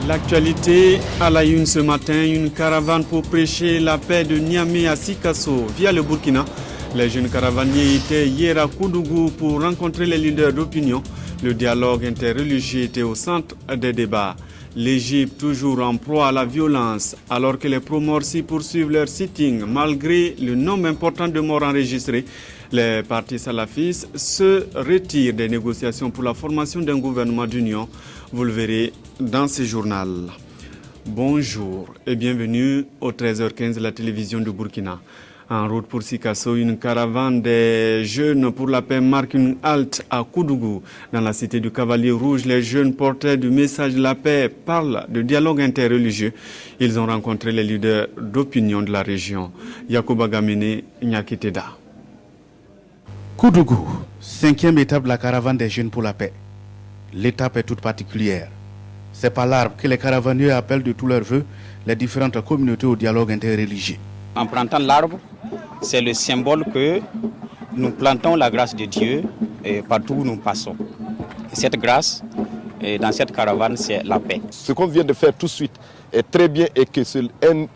L'actualité à la une ce matin, une caravane pour prêcher la paix de Niamey à Sikasso via le Burkina. Les jeunes caravaniers étaient hier à Koudougou pour rencontrer les leaders d'opinion. Le dialogue interreligieux était au centre des débats. L'Égypte toujours en proie à la violence alors que les pro-Morsi poursuivent leur sitting malgré le nombre important de morts enregistrés. Les partis salafistes se retirent des négociations pour la formation d'un gouvernement d'union. Vous le verrez dans ce journal. Bonjour et bienvenue au 13h15 de la télévision du Burkina. En route pour Sikasso, une caravane des jeunes pour la paix marque une halte à Koudougou. Dans la cité du Cavalier Rouge, les jeunes porteurs du message de la paix parlent de dialogue interreligieux. Ils ont rencontré les leaders d'opinion de la région. Yacouba Gamene, Nyakiteda. Koudougou, 5e étape de la caravane des jeunes pour la paix. L'étape est toute particulière. C'est par l'arbre que les caravaniers appellent de tous leurs vœux les différentes communautés au dialogue interreligieux. En plantant l'arbre, c'est le symbole que nous plantons la grâce de Dieu partout où nous passons. Et cette grâce, dans cette caravane, c'est la paix. Ce qu'on vient de faire tout de suite est très bien et que c'est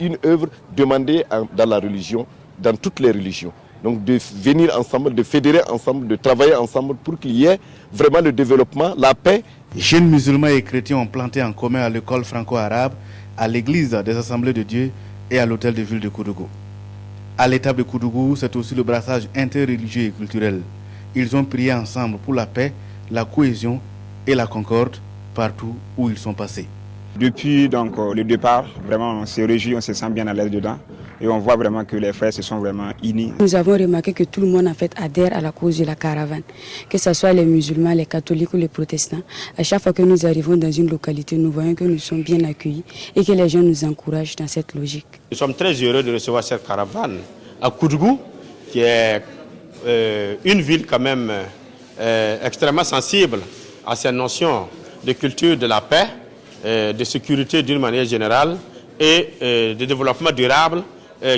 une œuvre demandée dans la religion, dans toutes les religions. Donc de venir ensemble, de fédérer ensemble, de travailler ensemble pour qu'il y ait vraiment le développement, la paix. Jeunes musulmans et chrétiens ont planté en commun à l'école franco-arabe, à l'église des Assemblées de Dieu et à l'hôtel de ville de Koudougou. À l'étape de Koudougou, c'est aussi le brassage interreligieux et culturel. Ils ont prié ensemble pour la paix, la cohésion et la concorde partout où ils sont passés. Depuis donc, le départ, vraiment on se réjouit, on se sent bien à l'aise dedans et on voit vraiment que les frères se sont vraiment unis. Nous avons remarqué que tout le monde en fait adhère à la cause de la caravane, que ce soit les musulmans, les catholiques ou les protestants. À chaque fois que nous arrivons dans une localité, nous voyons que nous sommes bien accueillis et que les gens nous encouragent dans cette logique. Nous sommes très heureux de recevoir cette caravane à Koudougou, qui est une ville quand même extrêmement sensible à ces notions de culture de la paix, de sécurité d'une manière générale et de développement durable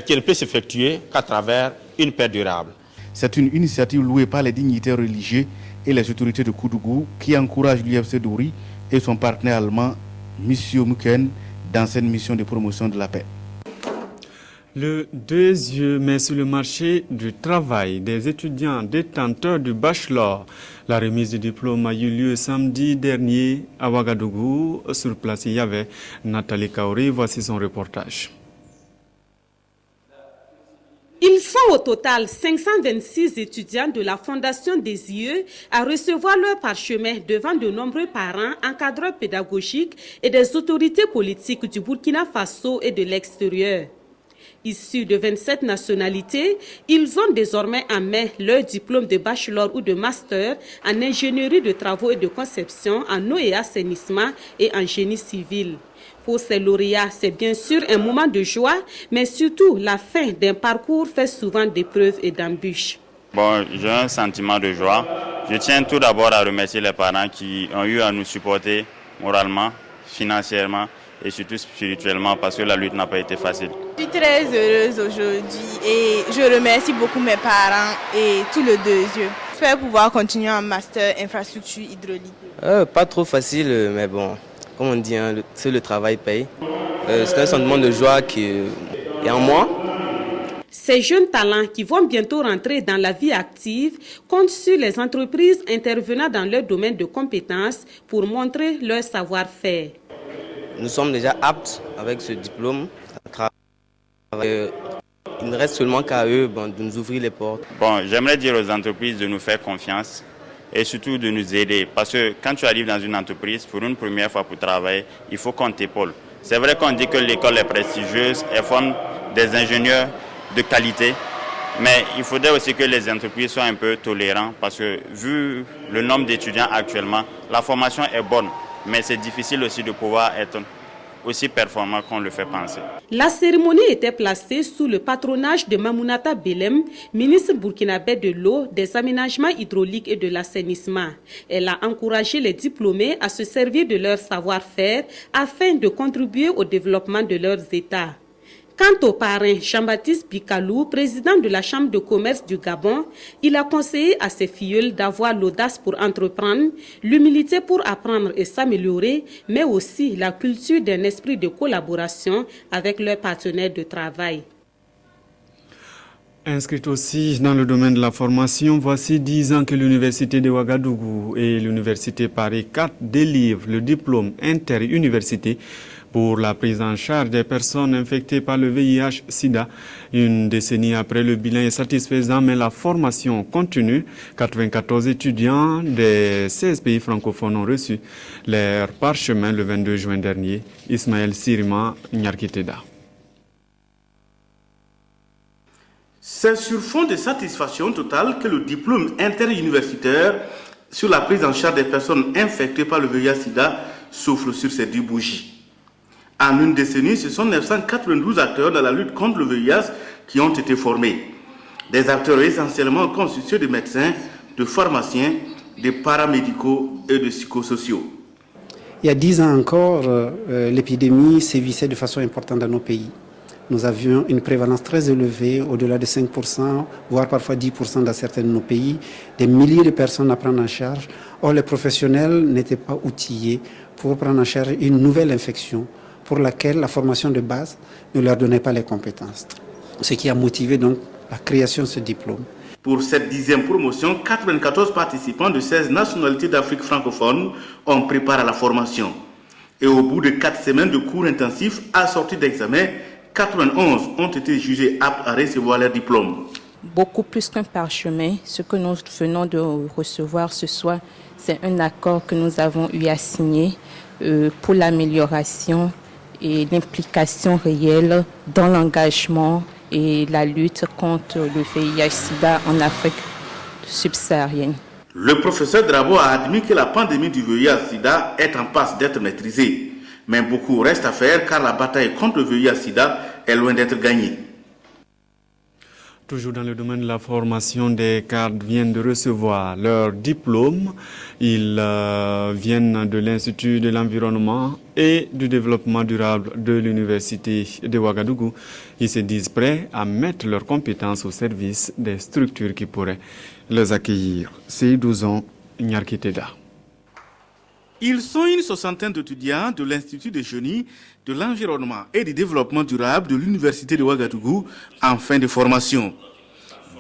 qui ne peut s'effectuer qu'à travers une paix durable. C'est une initiative louée par les dignitaires religieux et les autorités de Koudougou qui encourage l'UFC Douri et son partenaire allemand, Monsieur Muken, dans cette mission de promotion de la paix. Le 2 mai sur le marché du travail des étudiants détenteurs du bachelor. La remise du diplôme a eu lieu samedi dernier à Ouagadougou. Sur place, il y avait Nathalie Kaori. Voici son reportage. Ils sont au total 526 étudiants de la Fondation des IE à recevoir leur parchemin devant de nombreux parents, encadreurs pédagogiques et des autorités politiques du Burkina Faso et de l'extérieur. Issus de 27 nationalités, ils ont désormais en main leur diplôme de bachelor ou de master en ingénierie de travaux et de conception, en eau et assainissement et en génie civil. Pour ces lauréats, c'est bien sûr un moment de joie, mais surtout la fin d'un parcours fait souvent d'épreuves et d'embûches. Bon, j'ai un sentiment de joie. Je tiens tout d'abord à remercier les parents qui ont eu à nous supporter moralement, financièrement et surtout spirituellement parce que la lutte n'a pas été facile. Je suis très heureuse aujourd'hui et je remercie beaucoup mes parents et tout le 2E. J'espère pouvoir continuer en master infrastructure hydraulique. Pas trop facile, mais bon, comme on dit, hein, c'est le travail paye. C'est un sentiment de joie qui est en moi. Ces jeunes talents qui vont bientôt rentrer dans la vie active comptent sur les entreprises intervenant dans leur domaine de compétences pour montrer leur savoir-faire. Nous sommes déjà aptes avec ce diplôme à travailler. Il ne reste seulement qu'à eux de nous ouvrir les portes. Bon, j'aimerais dire aux entreprises de nous faire confiance et surtout de nous aider. Parce que quand tu arrives dans une entreprise, pour une première fois pour travailler, il faut qu'on t'épaule. C'est vrai qu'on dit que l'école est prestigieuse, elle forme des ingénieurs de qualité, mais il faudrait aussi que les entreprises soient un peu tolérantes parce que vu le nombre d'étudiants actuellement, la formation est bonne. Mais c'est difficile aussi de pouvoir être aussi performant qu'on le fait penser. La cérémonie était placée sous le patronage de Mamounata Belem, ministre burkinabé de l'eau, des aménagements hydrauliques et de l'assainissement. Elle a encouragé les diplômés à se servir de leur savoir-faire afin de contribuer au développement de leurs États. Quant au parrain Jean-Baptiste Bikalou, président de la Chambre de commerce du Gabon, il a conseillé à ses filleuls d'avoir l'audace pour entreprendre, l'humilité pour apprendre et s'améliorer, mais aussi la culture d'un esprit de collaboration avec leurs partenaires de travail. Inscrite aussi dans le domaine de la formation, voici 10 ans que l'Université de Ouagadougou et l'Université Paris 4 délivrent le diplôme interuniversité pour la prise en charge des personnes infectées par le VIH-Sida. Une décennie après, le bilan est satisfaisant, mais la formation continue. 94 étudiants des 16 pays francophones ont reçu leur parchemin le 22 juin dernier. Ismaël Sirima, Nyarkiteda. C'est sur fond de satisfaction totale que le diplôme interuniversitaire sur la prise en charge des personnes infectées par le VIH-Sida souffle sur ses 10 bougies. En une décennie, ce sont 992 acteurs dans la lutte contre le VIH qui ont été formés. Des acteurs essentiellement constitués de médecins, de pharmaciens, de paramédicaux et de psychosociaux. Il y a 10 ans encore, l'épidémie sévissait de façon importante dans nos pays. Nous avions une prévalence très élevée, au-delà de 5%, voire parfois 10% dans certains de nos pays, des milliers de personnes à prendre en charge. Or, les professionnels n'étaient pas outillés pour prendre en charge une nouvelle infection pour laquelle la formation de base ne leur donnait pas les compétences. Ce qui a motivé donc la création de ce diplôme. Pour cette 10e promotion, 94 participants de 16 nationalités d'Afrique francophone ont préparé la formation. Et au bout de 4 semaines de cours intensifs assortis d'examens, 91 ont été jugés aptes à recevoir leur diplôme. Beaucoup plus qu'un parchemin, ce que nous venons de recevoir ce soir, c'est un accord que nous avons eu à signer pour l'amélioration et l'implication réelle dans l'engagement et la lutte contre le VIH-Sida en Afrique subsaharienne. Le professeur Drabo a admis que la pandémie du VIH-Sida est en passe d'être maîtrisée. Mais beaucoup reste à faire car la bataille contre le VIH-Sida est loin d'être gagnée. Toujours dans le domaine de la formation, des cadres viennent de recevoir leur diplôme. Ils viennent de l'Institut de l'environnement et du développement durable de l'Université de Ouagadougou. Ils se disent prêts à mettre leurs compétences au service des structures qui pourraient les accueillir. C'est 12 ans, Nyarkiteda. Ils sont une soixantaine d'étudiants de l'Institut de génie, de l'environnement et du développement durable de l'Université de Ouagadougou en fin de formation.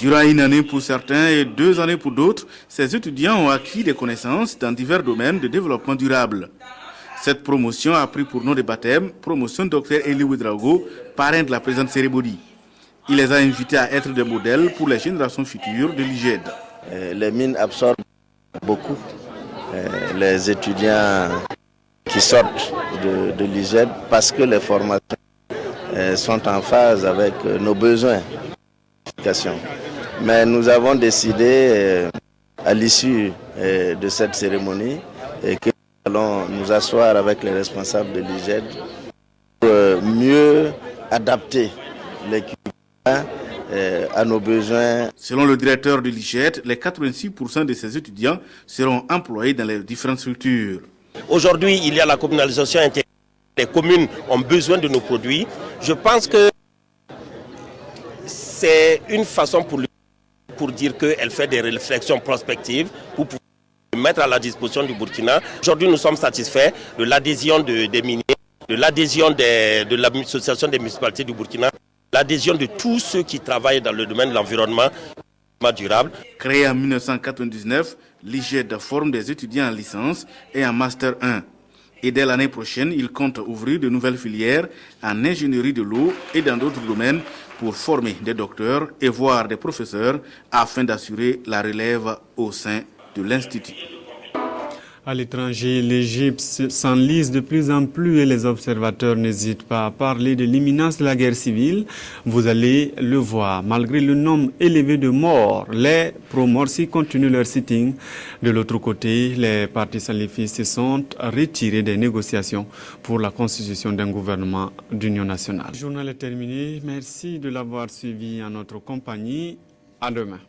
Durant une année pour certains et 2 années pour d'autres, ces étudiants ont acquis des connaissances dans divers domaines de développement durable. Cette promotion a pris pour nom de baptême promotion Dr Eli Ouedraogo, parrain de la présente cérémonie. Il les a invités à être des modèles pour les générations futures de l'IGED. Les mines absorbent beaucoup. Les étudiants qui sortent de l'IGED parce que les formations sont en phase avec nos besoins. Mais nous avons décidé à l'issue de cette cérémonie que nous allons nous asseoir avec les responsables de l'IGED pour mieux adapter l'équipement à nos besoins. Selon le directeur de l'IGED, les 86% de ces étudiants seront employés dans les différentes structures. Aujourd'hui, il y a la communalisation intérieure. Les communes ont besoin de nos produits. Je pense que c'est une façon pour dire qu'elle fait des réflexions prospectives pour pouvoir mettre à la disposition du Burkina. Aujourd'hui, nous sommes satisfaits de l'adhésion des miniers, de l'adhésion de l'association des municipalités du Burkina, l'adhésion de tous ceux qui travaillent dans le domaine de l'environnement durable. Créé en 1999, l'IGED forme des étudiants en licence et en Master 1. Et dès l'année prochaine, il compte ouvrir de nouvelles filières en ingénierie de l'eau et dans d'autres domaines pour former des docteurs et voire des professeurs afin d'assurer la relève au sein de l'Institut. À l'étranger, l'Égypte s'enlise de plus en plus et les observateurs n'hésitent pas à parler de l'imminence de la guerre civile. Vous allez le voir, malgré le nombre élevé de morts, les pro-Morsi continuent leur sitting. De l'autre côté, les partis salafistes se sont retirés des négociations pour la constitution d'un gouvernement d'union nationale. Le journal est terminé. Merci de l'avoir suivi en notre compagnie. À demain.